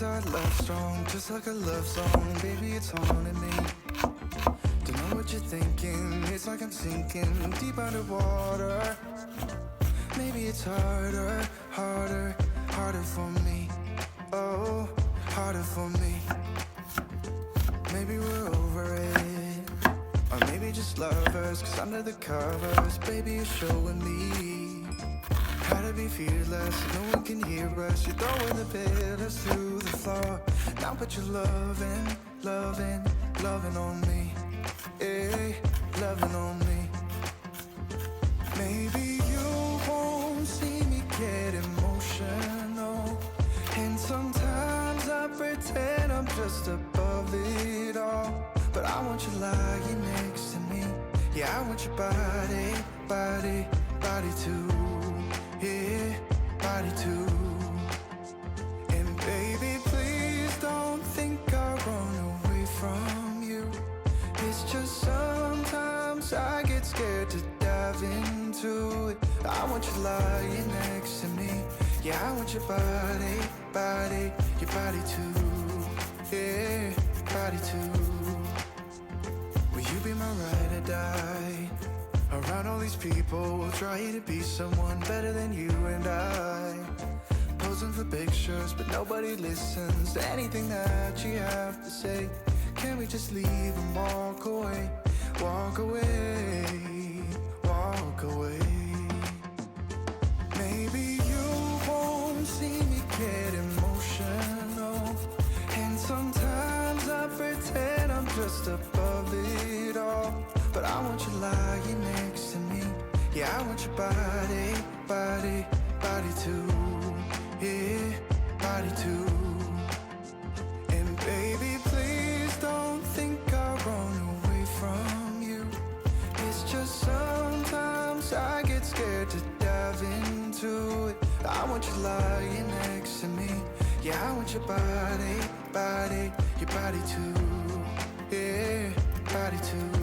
our love strong, just like a love song. Baby, it's haunting me. Don't know what you're thinking. It's like I'm sinking deep underwater. Maybe it's harder, harder, harder for me. Oh, harder for me. Maybe we're over it, or maybe just lovers. Cause under the covers, baby, you're showing me how to be fearless, no one can hear us. You're throwing the pillars through the floor. Now put your loving, loving, loving on me. Hey, loving on me. Maybe you won't see me get emotional, and sometimes I pretend I'm just above it all. But I want you lying next to me. Yeah, I want your body, body, body too. Yeah, body too. And baby, please don't think I'll run away from you. It's just sometimes I get scared to dive into it. I want you lying next to me. Yeah, I want your body, body, your body too. Yeah, body too. Will you be my ride or die? Around all these people, we'll try to be someone better than you and I. Posing for pictures, but nobody listens to anything that you have to say. Can we just leave and walk away? Walk away, walk away. Maybe you won't see me get emotional, and sometimes I pretend I'm just above it all. But I want you lying next to me. Yeah, I want your body, body, body too. Yeah, body too. And baby, please don't think I'll run away from you. It's just sometimes I get scared to dive into it. I want you lying next to me. Yeah, I want your body, body, your body too. Yeah, body too.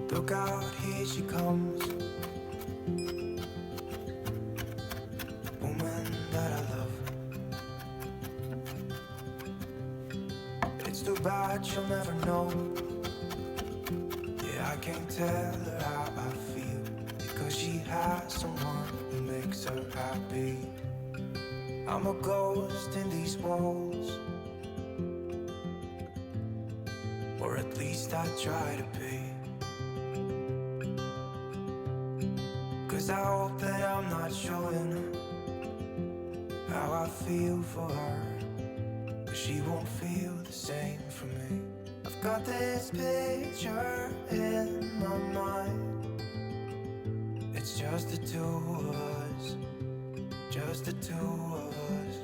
Look out, here she comes. Woman that I love. It's too bad she'll never know. Yeah, I can't tell her how I feel, because she has someone who makes her happy. I'm a ghost in these walls, or at least I try to be. Cause I hope that I'm not showing how I feel for her, but she won't feel the same for me. I've got this picture in my mind. It's just the two of us, just the two of us.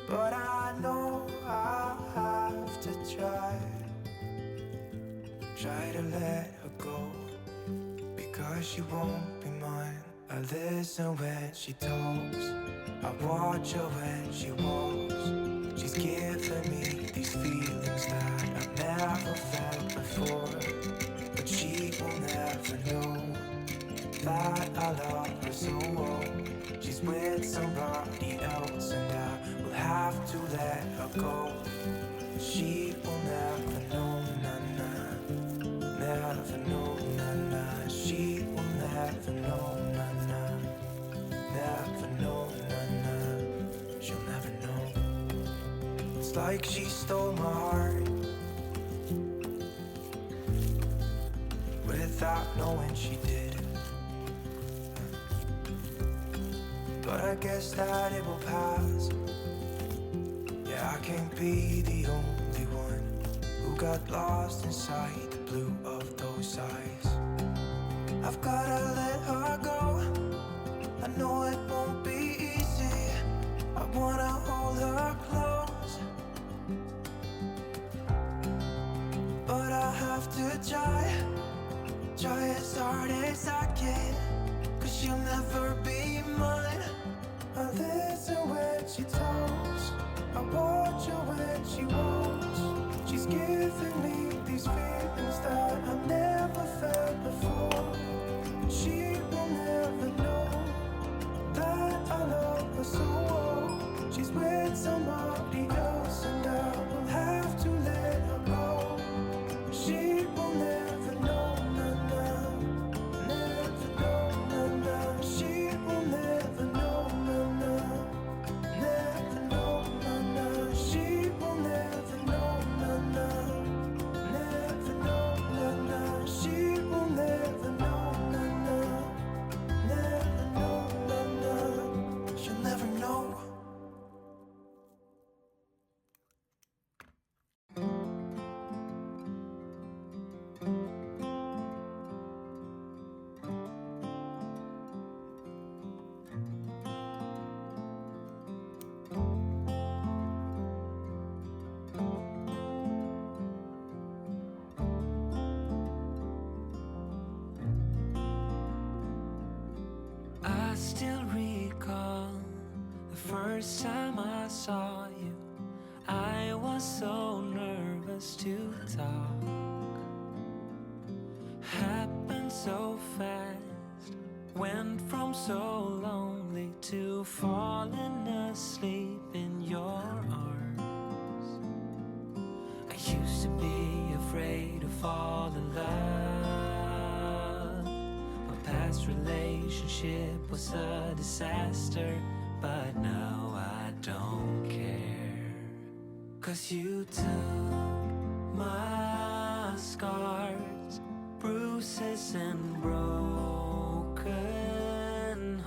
But I know I have to try to let her go, because she won't be mine. I listen when she talks, I watch her when she walks. She's giving me these feelings that I've never felt before, but she will never know that I love her so well. She's with somebody else and I will have to let her go. She will never know, na-na, never know, na-na. She will never know, na-na, never know, na-na. She'll never know. It's like she stole my heart without knowing she did. but I guess that it will pass. Yeah, I can't be the only one who got lost inside the blue of those eyes. I've gotta let her go. I know it won't be easy. I wanna hold her close, but I have to try as hard as I can, 'cause she'll never be mine. I listen when she talks, I watch her when she walks. She's giving me these feelings that I've never felt before. She will never know that I love her so well. She's with somebody else and I will have to let her go. She will never know, never know, she will never know, never know, she will never know, never know, she will never know, never know, she'll never know. I still recall the first time I saw you. I was so nervous to talk. Happened so fast. Went from so lonely to falling asleep in your arms. I used to be afraid to fall in love. My past relationship was a disaster, but now I don't care. 'Cause you took my scars, bruises and broken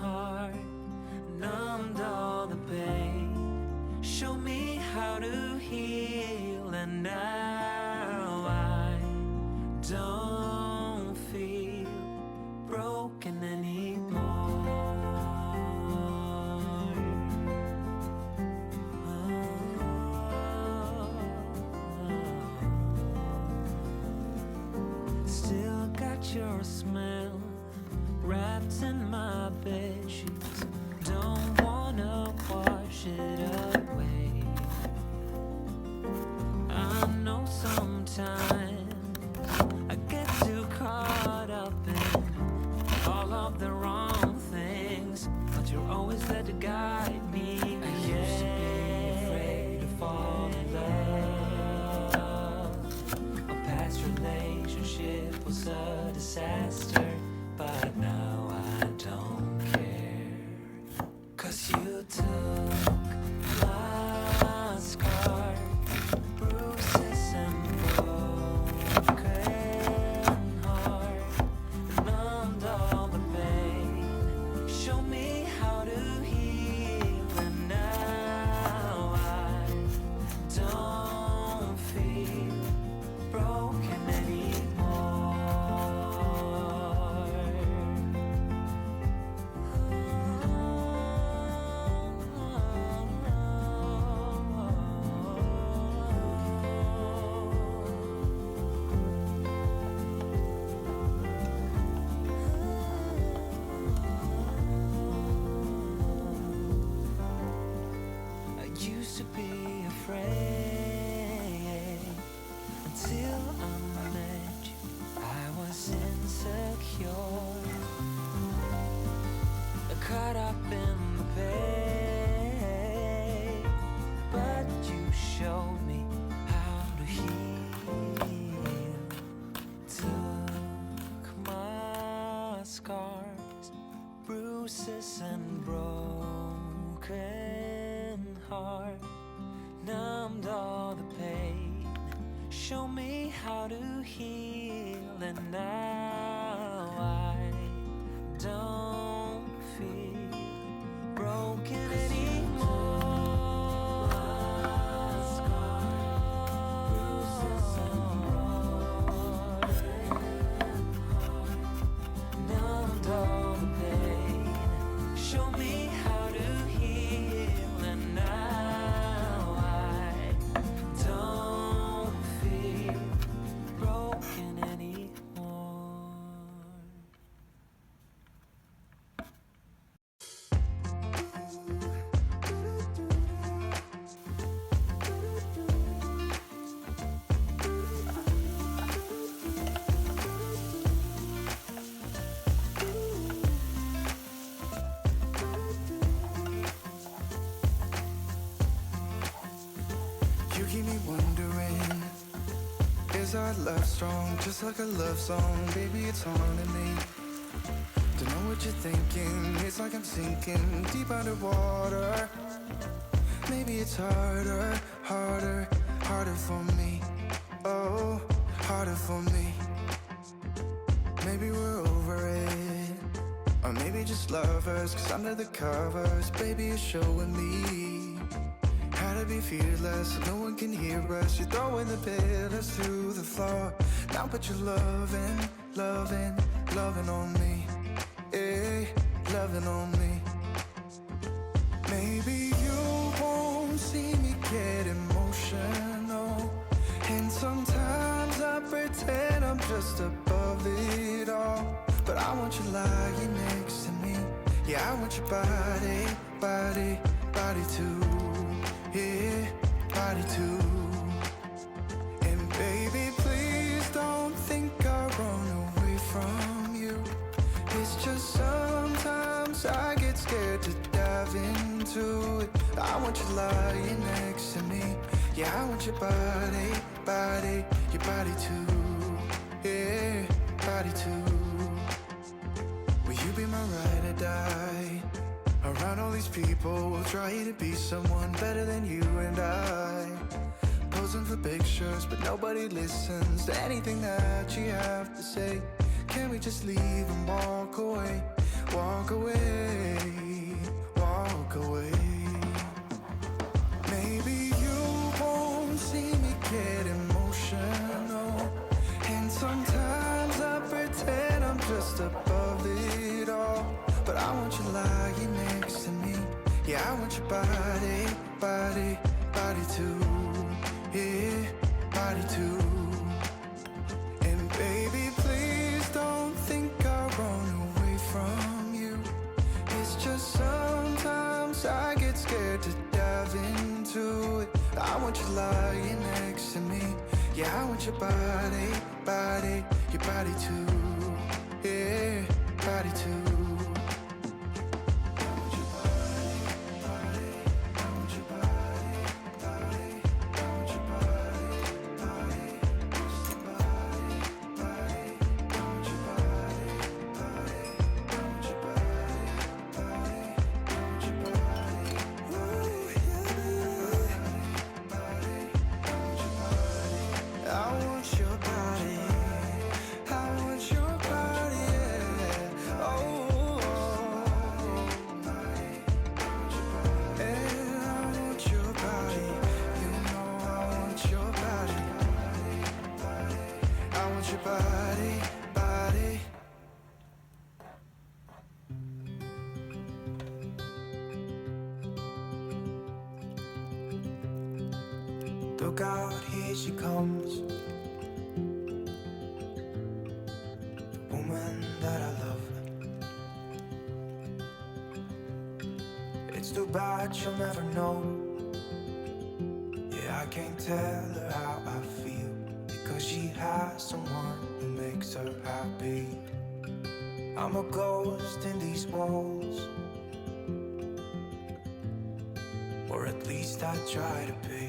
heart, numbed all the pain, show me how to heal, and now I don't feel broken anymore. Still got your smell wrapped in my bedsheets. Don't wanna wash it away. I know sometimes I get too caught up in all of the wrong things, but you're always there to guide me. I used to be afraid to fall in love. A past relationship was a disaster, but now I don't care. 'Cause you took my scars, bruises and broken heart, numbed all the pain, show me how to heal, and now I don't feel broken anymore. I used to be afraid until I met you. I was insecure, caught up in the pain, but you showed me how to heal. Took my scars, bruises and broken heart, numbed all the pain, show me how to heal, and now I don't feel broken. You keep me wondering, is our love strong, just like a love song? Baby, it's haunting me. Don't know what you're thinking, it's like I'm sinking deep underwater. Maybe it's harder, harder, harder for me. Oh, harder for me. Maybe we're over it, or maybe just lovers, cause under the covers, baby, you're showing me how to be fearless, so no one can hear us. You're throwing the pillars through the floor. Now put your loving, loving, loving on me. Yeah, loving on me. Maybe you won't see me get emotional, and sometimes I pretend I'm just above it all. But I want you lying next to me. Yeah, I want your body, body, body too. Yeah, body too. And baby, please don't think I run away from you. It's just sometimes I get scared to dive into it. I want you lying next to me. Yeah, I want your body, body, your body too. Yeah, body too. Will you be my ride or die? Around all these people, we'll try to be someone better than you and I. Posing for pictures, but nobody listens to anything that you have to say. Can we just leave and walk away? Walk away, walk away. Maybe you won't see me get emotional, and sometimes I pretend I'm just above it all. But I want you lying next to me. Yeah, I want your body, body, body too. Yeah, body too. And baby, please don't think I run away from you. It's just sometimes I get scared to dive into it. I want you lying next to me. Yeah, I want your body, body, your body too. Yeah, body too. Look out, here she comes, the woman that I love. It's too bad she'll never know. Yeah, I can't tell her how I feel, because she has someone who makes her happy. I'm a ghost in these walls, or at least I try to be.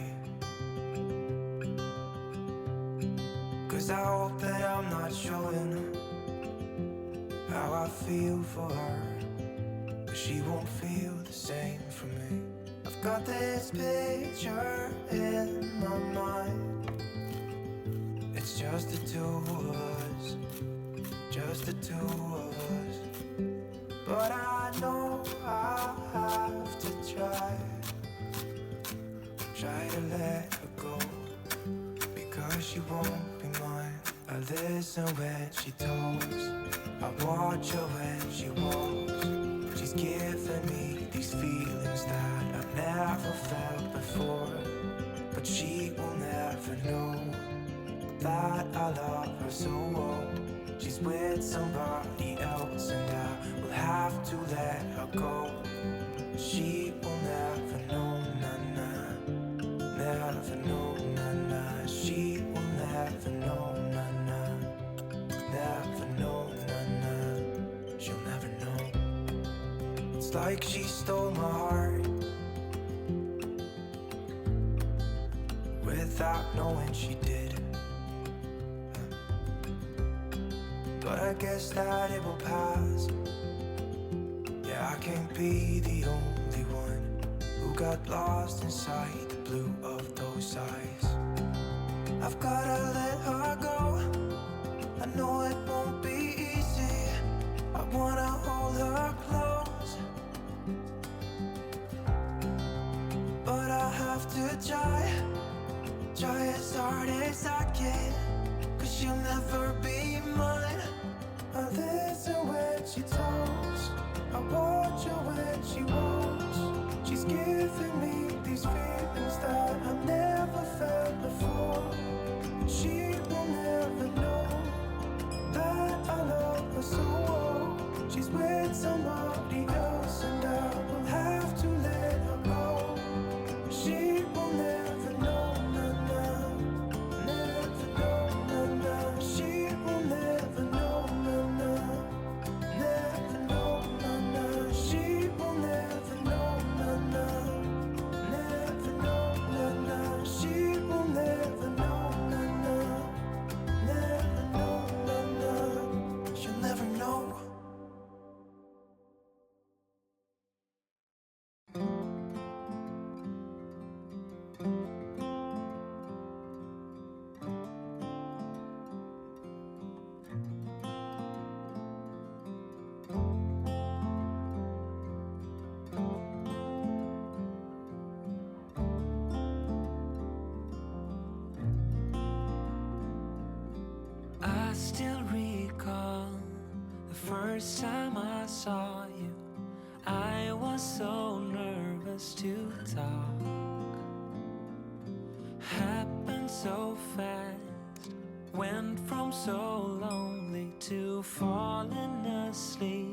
'Cause I hope that I'm not showing how I feel for her, but she won't feel the same for me. I've got this picture in my mind. It's just the two of us, just the two of us. But I know I have to try to let her go, because she won't be mine. I listen when she talks, I watch her when she walks. She's giving me these feelings that I've never felt before, but she will never know that I love her so well. She's with somebody else and I will have to let her go. She will never know, na-na, never know, na-na. She will never know, na-na, never know, na-na. She'll never know. It's like she stole my heart without knowing she did. But I guess that it will pass. Yeah, I can't be the only one who got lost inside the blue of those eyes. I've gotta let her go. I know it won't be easy. I wanna hold her close, but I have to try as hard as I can, 'cause she'll never be mine. I listen when she talks, I watch her when she walks. She's giving me these feelings that I've never felt before. She will never know that I love her so well. She's with somebody else and I will have to let her go. She will never know, na-na, never know, na-na. She will never know, na-na, never know, na-na. She will never know, na-na, never know, na-na. She will never know, na-na, never know, na-na. She'll never know. I still recall the first time I saw you. I was so nervous to talk. Happened so fast. Went from so lonely to falling asleep.